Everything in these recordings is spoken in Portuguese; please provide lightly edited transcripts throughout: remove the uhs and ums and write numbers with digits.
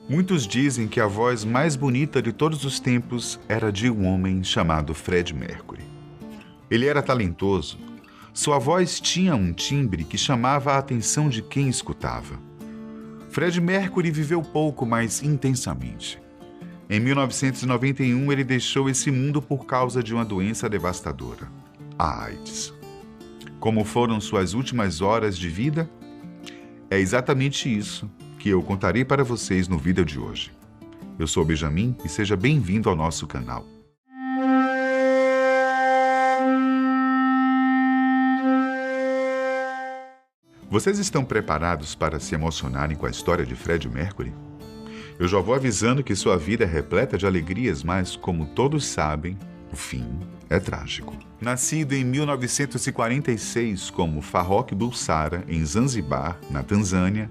Muitos dizem que a voz mais bonita de todos os tempos era de um homem chamado Freddie Mercury. Ele era talentoso. Sua voz tinha um timbre que chamava a atenção de quem escutava. Freddie Mercury viveu pouco, mas intensamente. Em 1991, ele deixou esse mundo por causa de uma doença devastadora, a AIDS. Como foram suas últimas horas de vida? É exatamente isso que eu contarei para vocês no vídeo de hoje. Eu sou o Benjamin e seja bem-vindo ao nosso canal. Vocês estão preparados para se emocionarem com a história de Freddie Mercury? Eu já vou avisando que sua vida é repleta de alegrias, mas, como todos sabem, o fim é trágico. Nascido em 1946 como Farrokh Bulsara, em Zanzibar, na Tanzânia,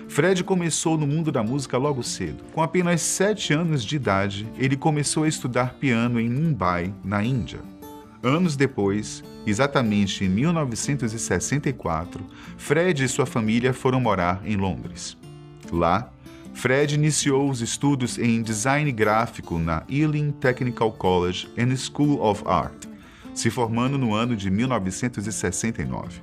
Freddie começou no mundo da música logo cedo. Com apenas 7 anos de idade, ele começou a estudar piano em Mumbai, na Índia. Anos depois, exatamente em 1964, Freddie e sua família foram morar em Londres. Lá, Freddie iniciou os estudos em design gráfico na Ealing Technical College and School of Art, se formando no ano de 1969.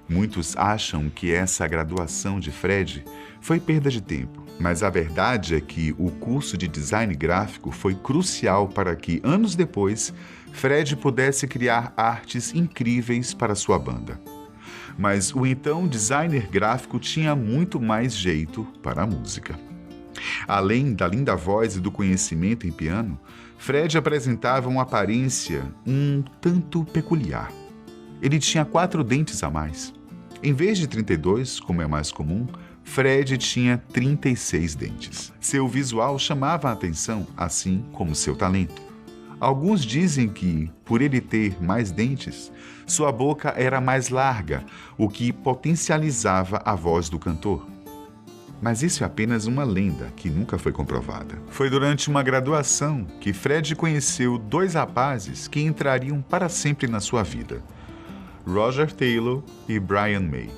Muitos acham que essa graduação de Freddie foi perda de tempo, mas a verdade é que o curso de design gráfico foi crucial para que, anos depois, Freddie pudesse criar artes incríveis para sua banda. Mas o então designer gráfico tinha muito mais jeito para a música. Além da linda voz e do conhecimento em piano, Freddie apresentava uma aparência um tanto peculiar. Ele tinha 4 dentes a mais. Em vez de 32, como é mais comum, Freddie tinha 36 dentes. Seu visual chamava a atenção, assim como seu talento. Alguns dizem que, por ele ter mais dentes, sua boca era mais larga, o que potencializava a voz do cantor. Mas isso é apenas uma lenda que nunca foi comprovada. Foi durante uma graduação que Freddie conheceu 2 rapazes que entrariam para sempre na sua vida: Roger Taylor e Brian May.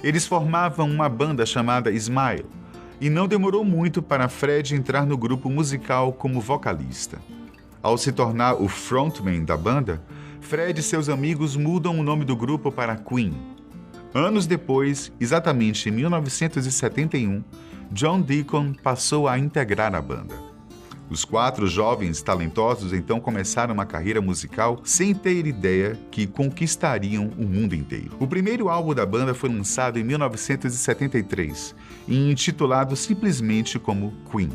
Eles formavam uma banda chamada Smile, e não demorou muito para Freddie entrar no grupo musical como vocalista. Ao se tornar o frontman da banda, Freddie e seus amigos mudam o nome do grupo para Queen. Anos depois, exatamente em 1971, John Deacon passou a integrar a banda. Os 4 jovens talentosos então começaram uma carreira musical sem ter ideia que conquistariam o mundo inteiro. O primeiro álbum da banda foi lançado em 1973 e intitulado simplesmente como Queen.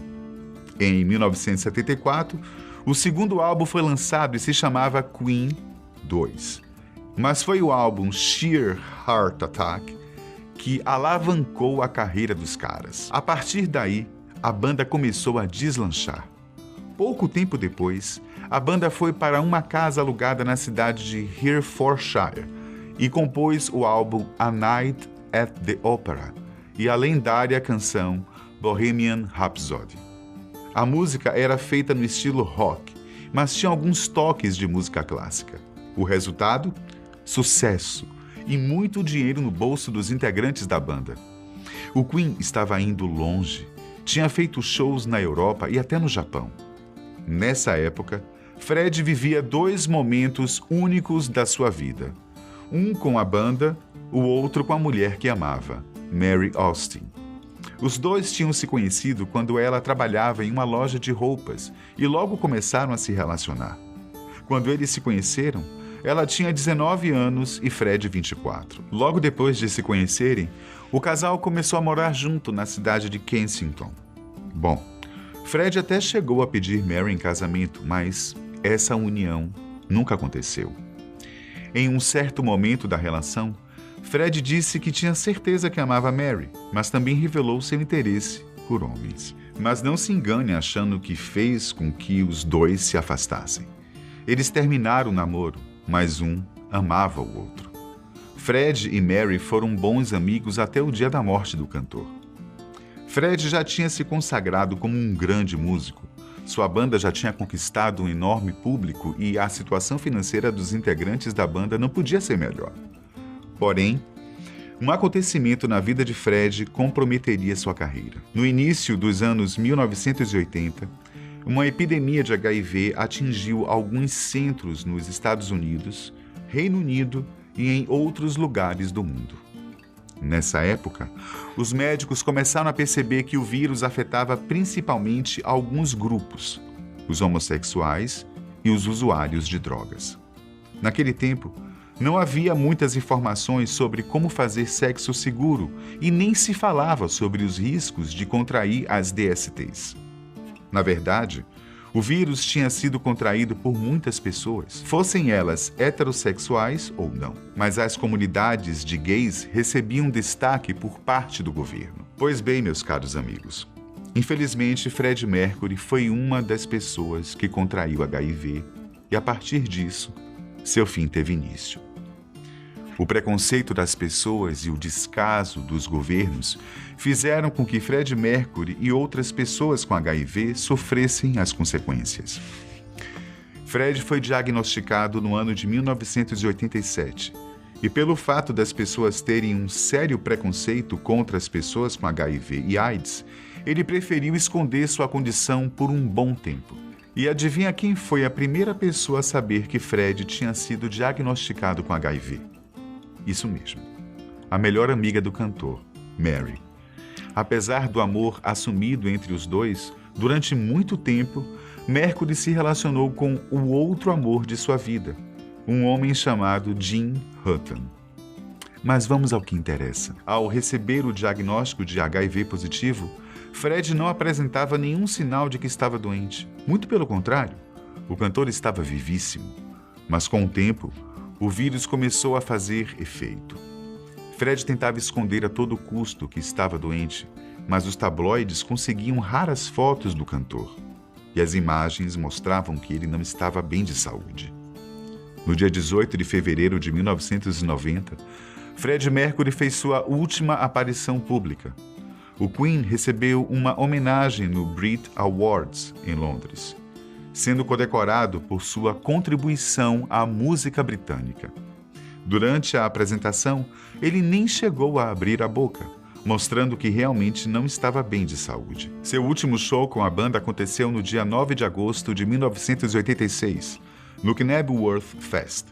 Em 1974, o segundo álbum foi lançado e se chamava Queen 2. Mas foi o álbum Sheer Heart Attack que alavancou a carreira dos caras. A partir daí, a banda começou a deslanchar. Pouco tempo depois, a banda foi para uma casa alugada na cidade de Herefordshire e compôs o álbum A Night at the Opera e a lendária canção Bohemian Rhapsody. A música era feita no estilo rock, mas tinha alguns toques de música clássica. O resultado? Sucesso e muito dinheiro no bolso dos integrantes da banda. O Queen estava indo longe, tinha feito shows na Europa e até no Japão. Nessa época, Freddie vivia 2 momentos únicos da sua vida. Um com a banda, o outro com a mulher que amava, Mary Austin. Os 2 tinham se conhecido quando ela trabalhava em uma loja de roupas e logo começaram a se relacionar. Quando eles se conheceram, ela tinha 19 anos e Freddie 24. Logo depois de se conhecerem, o casal começou a morar junto na cidade de Kensington. Bom, Freddie até chegou a pedir Mary em casamento, mas essa união nunca aconteceu. Em um certo momento da relação, Freddie disse que tinha certeza que amava Mary, mas também revelou seu interesse por homens. Mas não se engane achando que fez com que os 2 se afastassem. Eles terminaram o namoro, mas um amava o outro. Freddie e Mary foram bons amigos até o dia da morte do cantor. Freddie já tinha se consagrado como um grande músico. Sua banda já tinha conquistado um enorme público e a situação financeira dos integrantes da banda não podia ser melhor. Porém, Um acontecimento na vida de Fred comprometeria sua carreira. No início dos anos 1980, uma epidemia de HIV atingiu alguns centros nos Estados Unidos, Reino Unido e em outros lugares do mundo. Nessa época, os médicos começaram a perceber que o vírus afetava principalmente alguns grupos, os homossexuais e os usuários de drogas. Naquele tempo, não havia muitas informações sobre como fazer sexo seguro e nem se falava sobre os riscos de contrair as DSTs. Na verdade, o vírus tinha sido contraído por muitas pessoas, fossem elas heterossexuais ou não. Mas as comunidades de gays recebiam destaque por parte do governo. Pois bem, meus caros amigos, infelizmente Fred Mercury foi uma das pessoas que contraiu HIV e, a partir disso, seu fim teve início. O preconceito das pessoas e o descaso dos governos fizeram com que Fred Mercury e outras pessoas com HIV sofressem as consequências. Fred foi diagnosticado no ano de 1987 e, pelo fato das pessoas terem um sério preconceito contra as pessoas com HIV e AIDS, ele preferiu esconder sua condição por um bom tempo. E adivinha quem foi a primeira pessoa a saber que Fred tinha sido diagnosticado com HIV? Isso mesmo, a melhor amiga do cantor, Mary. Apesar do amor assumido entre os dois, durante muito tempo, Mercury se relacionou com o outro amor de sua vida, um homem chamado Jim Hutton. Mas vamos ao que interessa. Ao receber o diagnóstico de HIV positivo, Fred não apresentava nenhum sinal de que estava doente. Muito pelo contrário, o cantor estava vivíssimo. Mas com o tempo, o vírus começou a fazer efeito. Fred tentava esconder a todo custo que estava doente, mas os tabloides conseguiam raras fotos do cantor, e as imagens mostravam que ele não estava bem de saúde. No dia 18 de fevereiro de 1990, Fred Mercury fez sua última aparição pública. O Queen recebeu uma homenagem no Brit Awards, em Londres, sendo condecorado por sua contribuição à música britânica. Durante a apresentação, ele nem chegou a abrir a boca, mostrando que realmente não estava bem de saúde. Seu último show com a banda aconteceu no dia 9 de agosto de 1986, no Knebworth Fest.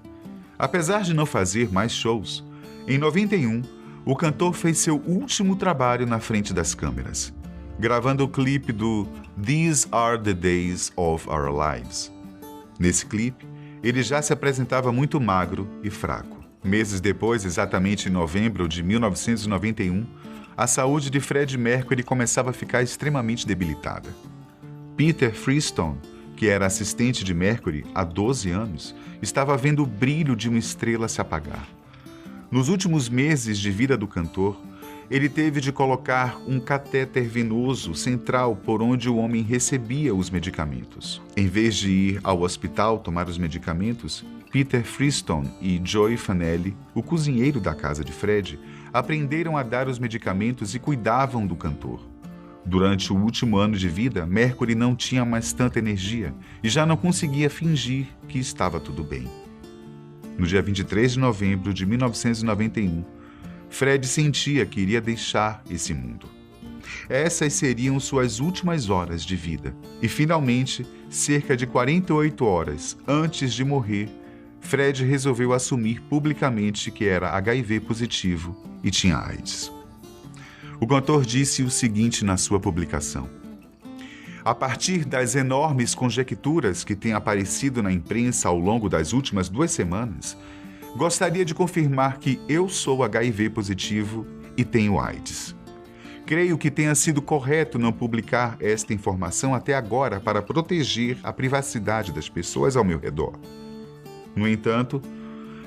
Apesar de não fazer mais shows, em 91, o cantor fez seu último trabalho na frente das câmeras, gravando o clipe do These Are the Days of Our Lives. Nesse clipe, ele já se apresentava muito magro e fraco. Meses depois, exatamente em novembro de 1991, a saúde de Fred Mercury começava a ficar extremamente debilitada. Peter Freestone, que era assistente de Mercury há 12 anos, estava vendo o brilho de uma estrela se apagar. Nos últimos meses de vida do cantor, ele teve de colocar um catéter venoso central por onde o homem recebia os medicamentos. Em vez de ir ao hospital tomar os medicamentos, Peter Freestone e Joey Fanelli, o cozinheiro da casa de Fred, aprenderam a dar os medicamentos e cuidavam do cantor. Durante o último ano de vida, Mercury não tinha mais tanta energia e já não conseguia fingir que estava tudo bem. No dia 23 de novembro de 1991, Fred sentia que iria deixar esse mundo. Essas seriam suas últimas horas de vida. E, finalmente, cerca de 48 horas antes de morrer, Fred resolveu assumir publicamente que era HIV positivo e tinha AIDS. O cantor disse o seguinte na sua publicação: "A partir das enormes conjecturas que têm aparecido na imprensa ao longo das últimas 2 semanas, gostaria de confirmar que eu sou HIV positivo e tenho AIDS. Creio que tenha sido correto não publicar esta informação até agora para proteger a privacidade das pessoas ao meu redor. No entanto,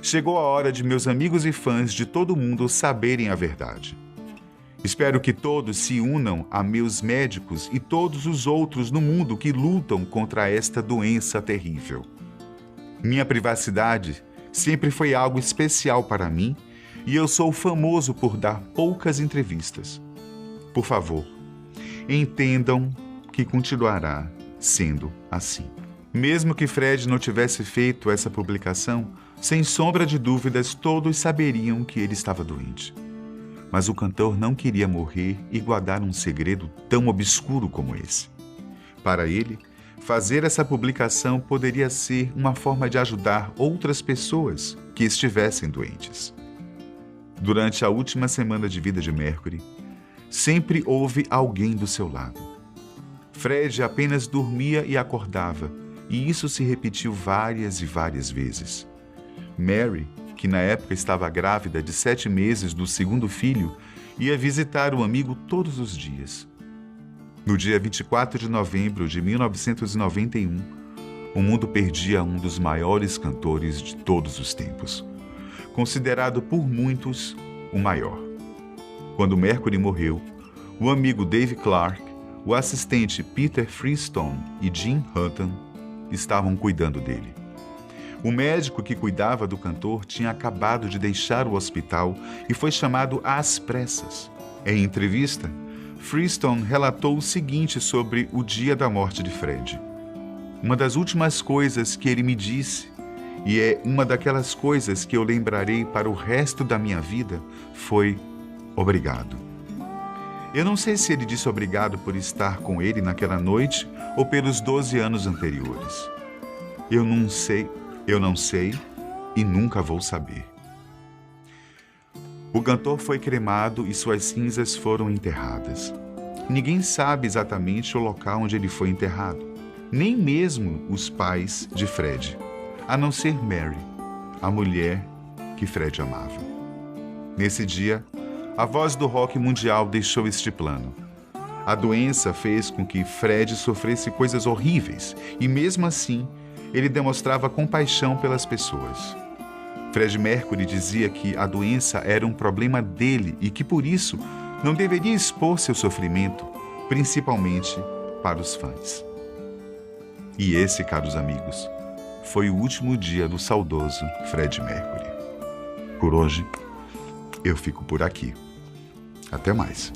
chegou a hora de meus amigos e fãs de todo o mundo saberem a verdade. Espero que todos se unam a meus médicos e todos os outros no mundo que lutam contra esta doença terrível. Minha privacidade sempre foi algo especial para mim e eu sou famoso por dar poucas entrevistas. Por favor, entendam que continuará sendo assim." Mesmo que Fred não tivesse feito essa publicação, sem sombra de dúvidas, todos saberiam que ele estava doente. Mas o cantor não queria morrer e guardar um segredo tão obscuro como esse. Para ele, fazer essa publicação poderia ser uma forma de ajudar outras pessoas que estivessem doentes. Durante a última semana de vida de Mercury, sempre houve alguém do seu lado. Fred apenas dormia e acordava, e isso se repetiu várias e várias vezes. Mary, que na época estava grávida de 7 meses do segundo filho, ia visitar o amigo todos os dias. No dia 24 de novembro de 1991, o mundo perdia um dos maiores cantores de todos os tempos, considerado por muitos o maior. Quando Mercury morreu, o amigo Dave Clark, o assistente Peter Freestone e Jim Hutton estavam cuidando dele. O médico que cuidava do cantor tinha acabado de deixar o hospital e foi chamado às pressas. Em entrevista, Freestone relatou o seguinte sobre o dia da morte de Fred. Uma das últimas coisas que ele me disse, e é uma daquelas coisas que eu lembrarei para o resto da minha vida, foi obrigado. Eu não sei se ele disse obrigado por estar com ele naquela noite ou pelos 12 anos anteriores. Eu não sei e nunca vou saber. O cantor foi cremado e suas cinzas foram enterradas. Ninguém sabe exatamente o local onde ele foi enterrado, nem mesmo os pais de Fred, a não ser Mary, a mulher que Fred amava. Nesse dia, a voz do rock mundial deixou este plano. A doença fez com que Fred sofresse coisas horríveis e, mesmo assim, ele demonstrava compaixão pelas pessoas. Fred Mercury dizia que a doença era um problema dele e que, por isso, não deveria expor seu sofrimento, principalmente para os fãs. E esse, caros amigos, foi o último dia do saudoso Fred Mercury. Por hoje, eu fico por aqui. Até mais.